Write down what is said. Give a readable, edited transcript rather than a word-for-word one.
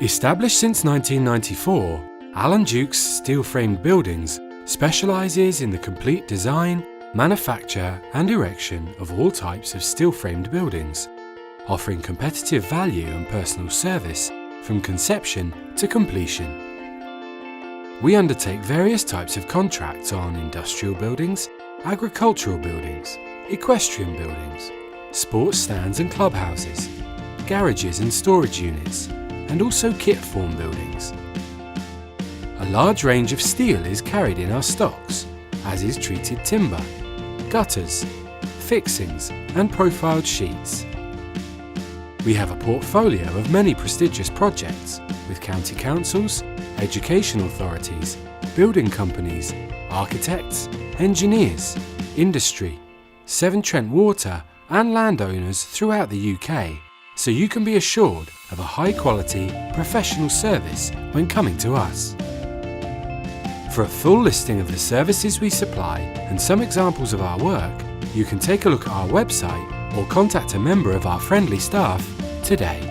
Established since 1994, Alan Jukes Steel-Framed Buildings specialises in the complete design, manufacture and erection of all types of steel-framed buildings, offering competitive value and personal service from conception to completion. We undertake various types of contracts on industrial buildings, agricultural buildings, equestrian buildings, sports stands and clubhouses, garages and storage units, and also kit form buildings. A large range of steel is carried in our stocks, as is treated timber, gutters, fixings and profiled sheets. We have a portfolio of many prestigious projects with county councils, education authorities, building companies, architects, engineers, industry, Severn Trent Water and landowners throughout the UK, so you can be assured of a high-quality, professional service when coming to us. For a full listing of the services we supply and some examples of our work, you can take a look at our website or contact a member of our friendly staff today.